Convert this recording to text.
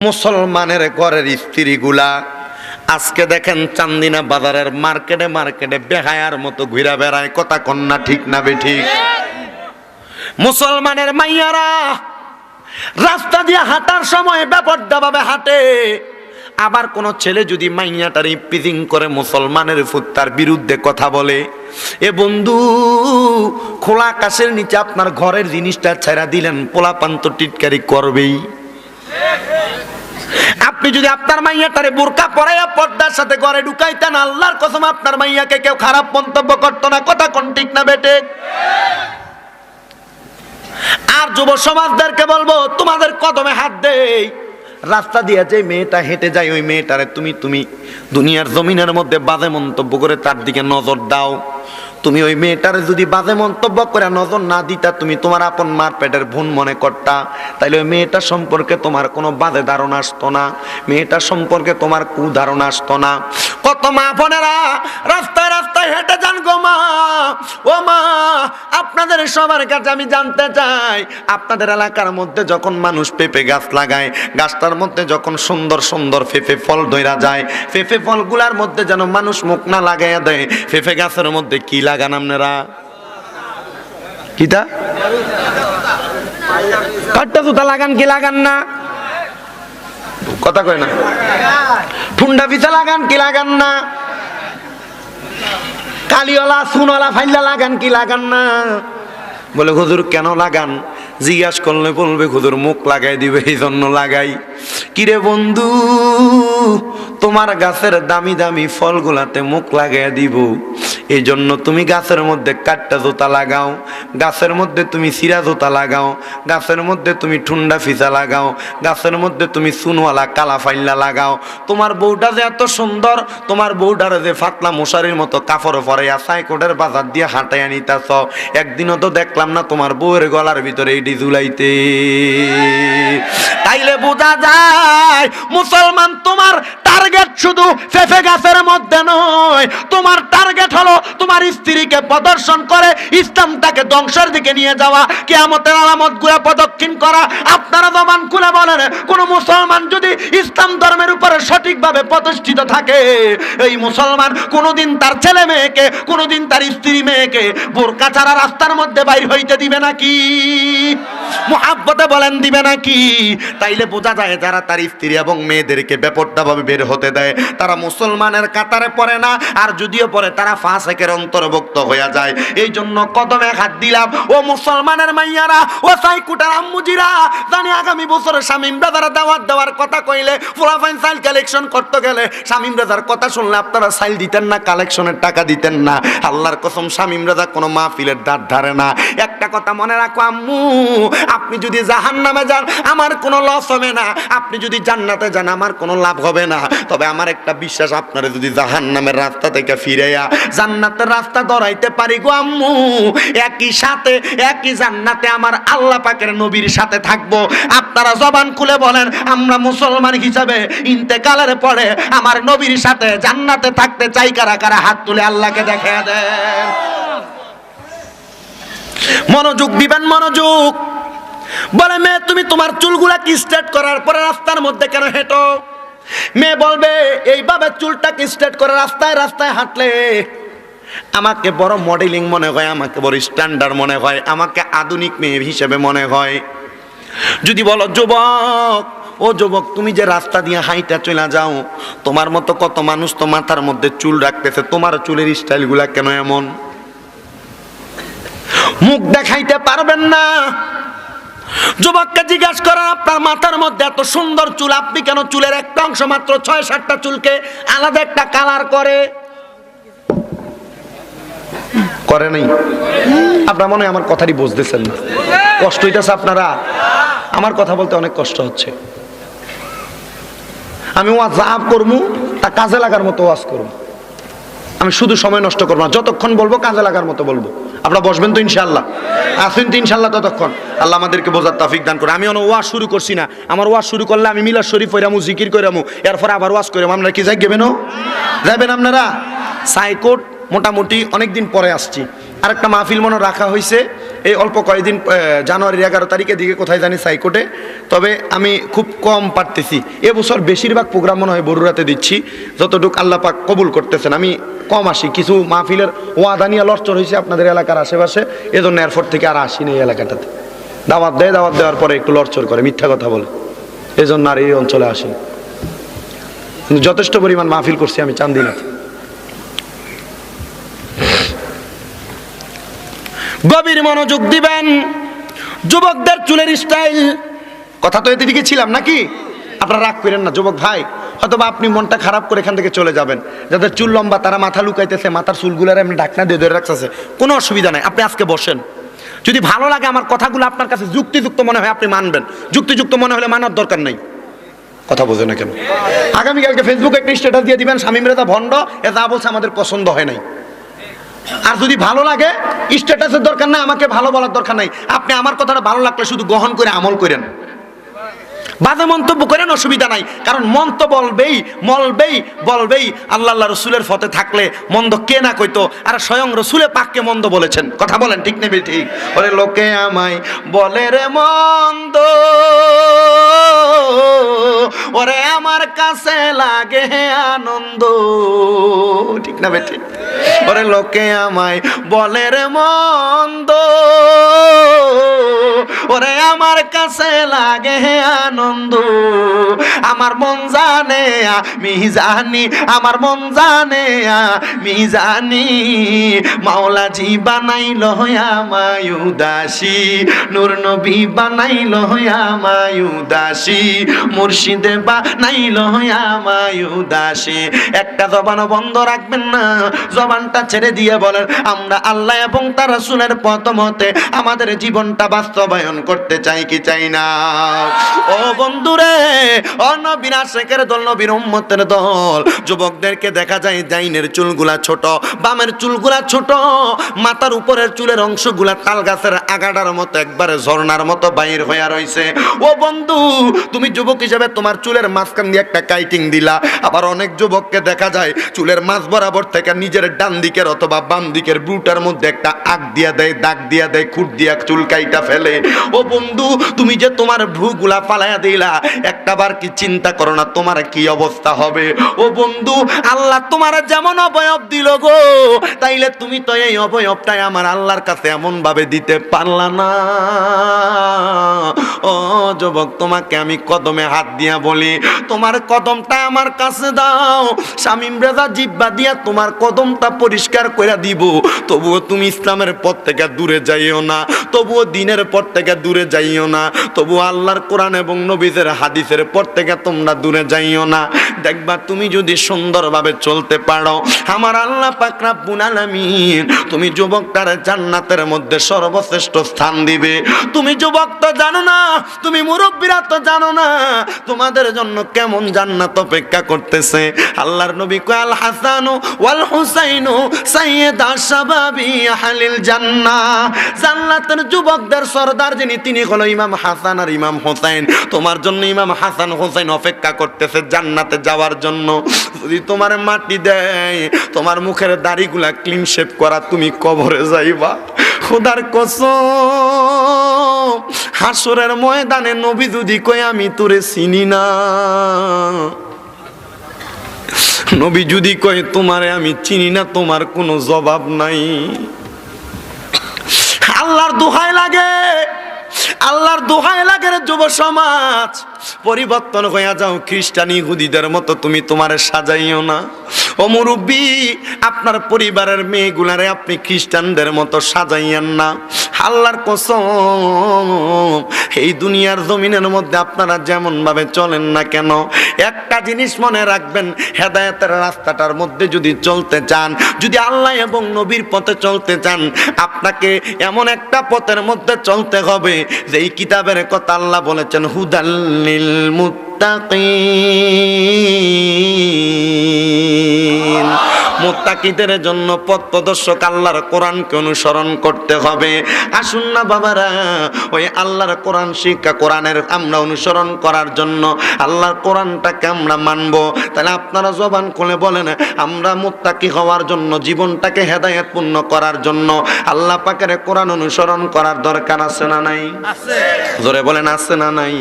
মুসলমানের ঘরের স্ত্রীগুলা আজকে দেখেন চান্দিনা বাজারের মার্কেটে মার্কেটে বেহায়ার মতো ঘুরে বেড়ায়। কথা কন্যা ঠিক না বেঠিক? মুসলমানের মাইয়ারা রাস্তা দিয়ে হাঁটার সময় ব্যাপারটা ভাবে হাঁটে। আবার কোন ছেলে যদি মাইয়াটার ইপিজিং করে মুসলমানের ফুত্তার বিরুদ্ধে কথা বলে, এ বন্ধু খোলা আকাশের নিচে আপনার ঘরের জিনিসটা ছেড়া দিলেন, পোলাপান তো টিটকারি করবেই। আপনি যদি আপনার মাইয়াটারে বোরকা পরাইয়া পর্দার সাথে ঘরে ঢুকাইতেন, আল্লাহর কসম আপনার মাইয়াকে কেউ খারাপ মন্তব্য করতো না। কথা কোন ঠিক না বেটে? আর যুব সমাজদেরকে বলবো, তোমাদের কদমে হাত দেই। রাস্তা দিয়ে যে মেয়েটা হেঁটে যায়, ওই মেয়েটারে তুমি দুনিয়ার জমিনের মধ্যে বাজে মন্তব্য করে তার দিকে নজর দাও। তুমি ওই মেয়েটারে যদি বাজে মন্তব্য করে নজর না দিতা, তুমি তোমার আপন মার পেটের বোন মনে করতা, তাইলে ওই মেয়েটা সম্পর্কে তোমার কোনো বাজে ধারণা আসতো না, মেয়েটা সম্পর্কে তোমার কুধারণা আসতো না। কত মা বোনেরা রাস্তায় রাস্তায় হেঁটে যান গো মা, ও মা, আপনাদের সবার কাছে আমি জানতে চাই, আপনাদের এলাকার মধ্যে যখন মানুষ পেঁপে গাছ লাগায়, গাছটার মধ্যে যখন সুন্দর সুন্দর পেঁপে ফল ধরা যায়, পেঁপে ফলগুলার মধ্যে যেন মানুষ মুখ না লাগাইয়া দেয়, পেঁপে গাছের মধ্যে কি লাগান আপনারা? কিটা কাটটা জুতা লাগান কি লাগান না? কথা কয় না। ঠুন্ডা পিঠা লাগান কি লাগান না? কালিওয়ালা সুনওয়ালা ফাইল্লা লাগান কি লাগান না? বলে হুজুর কেন লাগান? জিজ্ঞাস করলে বলবে হুজুর মুখ লাগাই দিবে, এই জন্য লাগাই। কিরে বন্ধু, তোমার গাছের দামি দামি ফলগুলাতে মুখ লাগাই দিব, এই জন্য তুমি গাছের মধ্যে কাট্টা জুতা লাগাও, গাছের মধ্যে তুমি চিরা জুতা লাগাও, গাছের মধ্যে তুমি ঠুন্ডা ফিসা লাগাও, গাছের মধ্যে তুমি সুনওয়ালা কালা ফাইল্লা লাগাও। তোমার বউটা যে এত সুন্দর, তোমার বউটার যে ফাতলা মশারির মতো কাপড় পরাইয়া সাইকোটের বাজার দিয়ে হাঁটাইয়া নিতাছ, একদিনও তো দেখলাম না তোমার বউয়ের গলার ভিতরে এইটি ঝুলাইতে। তাইলে বোঝা যায় মুসলমান তোমার টার্গেট শুধু পেঁপে গাছের মধ্যে নয়, তোমার টার্গেট হলো তোমার স্ত্রীকে প্রদর্শন করে ইসলামটাকে ধ্বংসের দিকে নিয়ে যাওয়া, কিয়ামতের আলামত গুলা প্রদক্ষিণ করা। আপনারা জবান খুলে বলেন, কোন মুসলমান যদি ইসলাম ধর্মের উপরে সঠিকভাবে প্রতিষ্ঠিত থাকে, এই মুসলমান কোনোদিন তার ছেলে মেয়েকে, কোনোদিন তার স্ত্রী মেয়েকে বোরকা ছাড়া রাস্তার মধ্যে বাইর হইতে দিবে নাকি? মুহাব্বতে বলেন দিবে নাকি? তাইলে বোঝা যায় যারা তার স্ত্রী এবং মেয়েদেরকে বেপরোয়াভাবে বের হতে দেয়, তারা মুসলমানের কাতারে পড়ে না, আর যদিও পড়ে তারা ফাসিকের অন্তর্ভুক্ত হয়ে যায়। এই জন্য কদমে হাত দিলাম, ও মুসলমানের মাইয়ারা, ও সাইকুটার আম্মুজিরা, জানি আগামী বছর শামীম ব্রাদার দাওয়াত দেওয়ার কথা কইলে, ফুলাফাইন সাইল কালেকশন করতে গেলে শামীম ব্রাদার কথা শুনলে আপনারা সাইল দিতেন না, কালেকশনের টাকা দিতেন না। আল্লাহর কসম শামীম ব্রাদার কোনো মাহফিলের দাঁত ধারে না। একটা কথা মনে রাখো আম্মু, আপনি যদি জাহান্নামে যান আমার কোনো লস হবে না, আপনি যদি জান্নাতে যান আমার কোনো লাভ হবে না। তবে আমার একটা বিশ্বাস, আপনারা যদি জাহান্নামের রাস্তা থেকে ফিরাইয়া জান্নাতের রাস্তা ধরাইতে পারি গো আম্মু, একই সাথে একই জান্নাতে আমার আল্লাহ পাকের নবীর সাথে থাকবো। আপনারা জবান খুলে বলেন, আমরা মুসলমান হিসাবে ইন্তেকালের পরে আমার নবীর সাথে জান্নাতে থাকতে চাই কারা কারা? হাত তুলে আল্লাহকে দেখায় দেন। মনোযোগ দিবেন, মনোযোগ। বলে মেয়ে, তুমি তোমার চুলগুলা কি স্ট্রেট করার পরে রাস্তার মধ্যে কেন হেঁটো? মেয়ে বলবে, এইভাবে চুলটাকে স্ট্রেট করে রাস্তায় রাস্তায় হাঁটলে আমাকে বড় মডেলিং মনে হয়, আমাকে বড় স্ট্যান্ডার্ড মনে হয়, আমাকে আধুনিক মেয়ে হিসেবে মনে হয়। যদি বলো যুবক, ও যুবক, তুমি যে রাস্তা দিয়ে হাইটা চলে যাও, তোমার মতো কত মানুষ তো মাথার মধ্যে চুল রাখতেছে, তোমার চুলের স্টাইলগুলা কেন এমন? মুখ দেখাইতে পারবেন না। যুবককে জিজ্ঞাসা করেন, আপনার মাথার মধ্যে এত সুন্দর চুল, আপনি কেন চুলের একটা অংশ মাত্র ৬-৭টা চুলকে আলাদা একটা কালার করে নাই? আপনার মনে হয় আমার কথাটি বুঝতেছেন না? কষ্ট হইতেছে আপনারা? আমার কথা বলতে অনেক কষ্ট হচ্ছে। আমি ওয়াজ যা করবো তা কাজে লাগার মতো ওয়াজ করবো, আমি শুধু সময় নষ্ট করবো না, যতক্ষণ বলবো কাজে লাগার মতো বলবো। আপনারা বসবেন তো ইনশাআল্লাহ? আসেন তো ইনশাআল্লাহ ততক্ষণ? আল্লাহ আমাদেরকে বোঝার তৌফিক দান করে। আমি ওয়াজ শুরু করছি না, আমার ওয়াজ শুরু করলে আমি মিলাদ শরীফ পড়ামু, জিকির করামু, এরপরে আবার ওয়াজ করামু। আপনারা কি যাবেন? যাবেন আপনারা? সাইকোট মোটামুটি অনেকদিন পরে আসছি, আরেকটা মাহফিল মনে রাখা হয়েছে এই অল্প কয়েকদিন, জানুয়ারির 11 তারিখের দিকে কোথায় জানি সাইকোটে। তবে আমি খুব কম পারতেছি, এবছর বেশিরভাগ প্রোগ্রাম মনে হয় বরুরাতে দিচ্ছি, যতটুকু আল্লাহ পাক কবুল করতেছেন। আমি কম আসি, কিছু মাহফিলের ওয়াদা নিয়ে লড়চড় হয়েছে আপনাদের এলাকার আশেপাশে, এজন্য এয়ারপোর্ট থেকে আর আসিনি এই এলাকাটাতে। দাওয়াত দেয়, দাওয়াত দেওয়ার পরে একটু লড়চড় করে, মিথ্যা কথা বলে, এজন্য আর এই অঞ্চলে আসিনি। কিন্তু যথেষ্ট পরিমাণ মাহফিল করছি আমি চান্দিনাতে। গভীর মনোযোগ দিবেন। যুবকদের চুলের স্টাইল, কথা তো এদিকে ছিলাম নাকি? আপনারা রাগ করেন না যুবক ভাই, অথবা আপনি মনটা খারাপ করে এখান থেকে চলে যাবেন। যাদের চুল লম্বা তারা মাথা লুকাইতেছে, মাথার চুলগুলার এমনি ঢাকনা দিয়ে ধরে রাখতেছে, কোনো অসুবিধা নাই। আপনি আজকে বসেন, যদি ভালো লাগে আমার কথাগুলো আপনার কাছে যুক্তিযুক্ত মনে হয় আপনি মানবেন, যুক্তিযুক্ত মনে হলে মানার দরকার নেই। কথা বোঝে না কেন? আগামীকালকে ফেসবুকে একটা স্ট্যাটাস দিয়ে দিবেন, শামীম রেজা ভণ্ড, এ যা বলছে আমাদের পছন্দ হয় নাই। আর যদি ভালো লাগে, স্ট্যাটাসের দরকার নাই, আমাকে ভালো বলার দরকার নাই। আপনি আমার কথাটা ভালো লাগলে শুধু গ্রহণ করে আমল করেন, বাজে মন্তব্য করেন, অসুবিধা নাই। কারণ মন তো বলবেই বলবেই। আল্লাহ রসুলের ফতে থাকলে মন্দ কে না কইতো? আর স্বয়ং রসুলে পাককে মন্দ বলেছেন। কথা বলেন ঠিক নেবে ঠিক? ওরে লোকে আমায় বলে রে মন্দ, ওরে আমার কাছে লাগে আনন্দ, ঠিক না বে ঠিক? ওরে লোকে আমায় বলে রে মন্দ, ওরে আমার কাছে লাগে আনন্দ। আমার মন জানে আমি জানি, আমার মন জানে আমি জানি, মাওলাজি বানাইল আমায় উদাসী, নূর নবী বানাইল আমায় উদাসী, মুর্শিদে বানাইল আমায় উদাসী। একটা জবানও বন্ধ রাখবেন না, জবানটা ছেড়ে দিয়ে বলেন আমরা আল্লাহ এবং তার রাসূলের পথ মতে আমাদের জীবনটা বাস্তবায়ন করতে চাই কি চাই না? ও বন্ধুরে, ও নবীর আশিকের দল, নবীর উম্মতের দল, যুবকদেরকে দেখা যায় ডাইনের চুলগুলা ছোট, বামের চুলগুলা ছোট, মাথার উপরের চুলের অংশগুলা তাল গাছের আগাডার মতো একবারে ঝর্ণার মতো বাইর হইয়া রইছে। ও বন্ধু, তুমি যুবক হিসেবে তোমার চুলের মাঝখান দিয়ে একটা কাইটিং দিলা। আবার অনেক যুবককে দেখা যায় চুলের মাঝ বরাবর থেকে নিজের ডান দিকের অথবা বাম দিকের ব্রুটার মধ্যে একটা আগ দিয়া দেয়, দাগ দিয়া দেয়, খুঁট দিয়া চুল কাইটা ফেলে। ও বন্ধু, তুমি যে তোমার ভ্রুগুলা পালাইয়া দিলা, একটাবার কি চিন্তা করো না তোমার কি অবস্থা হবে? ও বন্ধু, আল্লাহ তোমার যেমন অবয়ব দিল গো, তাইলে তুমি তো এই অবয়বটাই আমার আল্লাহর কাছে এমন ভাবে দিতে পারলা না। ও যুবক, তোমাকে আমি কদমে হাত দিয়া বলি, তোমার কদমটা আমার কাছে দাও, শামীম রেজা জিব্বা দিয়া তোমার কদমটা পরিষ্কার করে দিব। তবুও তুমি ইসলামের পথ থেকে দূরে যাইও না, তবুও দিনের পথ থেকে দূরে যাইও না, তবুও আল্লাহর কোরআন এবং নবীদের হাদিসের পথ থেকে তোমরা দূরে যাইও না। দেখবা তুমি যদি সুন্দরভাবে চলতে পারো, আমার আল্লাহ পাক রব্বুল আলামিন তুমি যুবকটার জান্নাতের মধ্যে সর্বশ্রেষ্ঠ স্থান দিবে। তুমি যুবক তো জানো না, তুমি মুরব্বীরা তো জানো না তোমাদের জন্য কেমন জান্নাত অপেক্ষা করতেছে। আল্লাহর নবী কয় আল হাসানু ওয়াল হুসাইনু সাইয়্যিদা শাবাবি আহলিল জান্নাহ, জান্নাতের যুবকদের সরদার যিনি তিনি হলো ইমাম হাসান আর ইমাম হোসেন। তোমার জন্য ইমাম হাসান হোসেন অপেক্ষা করতেছে জান্নাতে যাওয়ার জন্য। যদি তোমার মাটি দেয়, তোমার মুখের দাড়িগুলা ক্লিন শেভ করা, তুমি কবরে যাইবা। খোদার কসম, হাসরের ময়দানে নবী যদি কয় আমি তোরে চিনি না, নবী যদি কয় তোমারে আমি চিনি না, তোমার কোনো জবাব নাই। আল্লাহর দোহাই লাগে, আল্লাহর দোহাই লাগে রে যুব সমাজ, পরিবর্তন হইয়া যাও খ্রিস্টান ইহুদিদের মতো তুমি তোমারে সাজাইও না। ও মুরব্বী, আপনার পরিবারের মেয়েগুলারে আপনি খ্রিস্টানদের মতো সাজাইয়েন না। আল্লাহর কসম, এই দুনিয়ার জমিনের মধ্যে আপনারা যেমন ভাবে চলেন না কেন, একটা জিনিস মনে রাখবেন, হেদায়েতের রাস্তাটার মধ্যে যদি চলতে চান, যদি আল্লাহ এবং নবীর পথে চলতে চান, আপনাকে এমন একটা পথের মধ্যে চলতে হবে যেই কিতাবের কথা আল্লাহ বলেছেন হুদাল লিল মুত্তাকিন। মুত্তাকিন। মুত্তাকিদের জন্য পথ প্রদর্শক আল্লাহর কোরআনকে অনুসরণ করতে হবে। আসুন না বাবারা, ওই আল্লাহর কোরআন শিক্ষা, কোরআনের আমরা অনুসরণ করার জন্য আল্লাহর কোরআনটাকে আমরা মানব। তাহলে আপনারা জবান খুলে বলেন, আমরা মুত্তাকি হওয়ার জন্য, জীবনটাকে হেদায়েতপূর্ণ করার জন্য আল্লাহ পাকের কোরআন অনুসরণ করার দরকার আছে না নাই? আছে। জোরে বলেন আছে না নাই?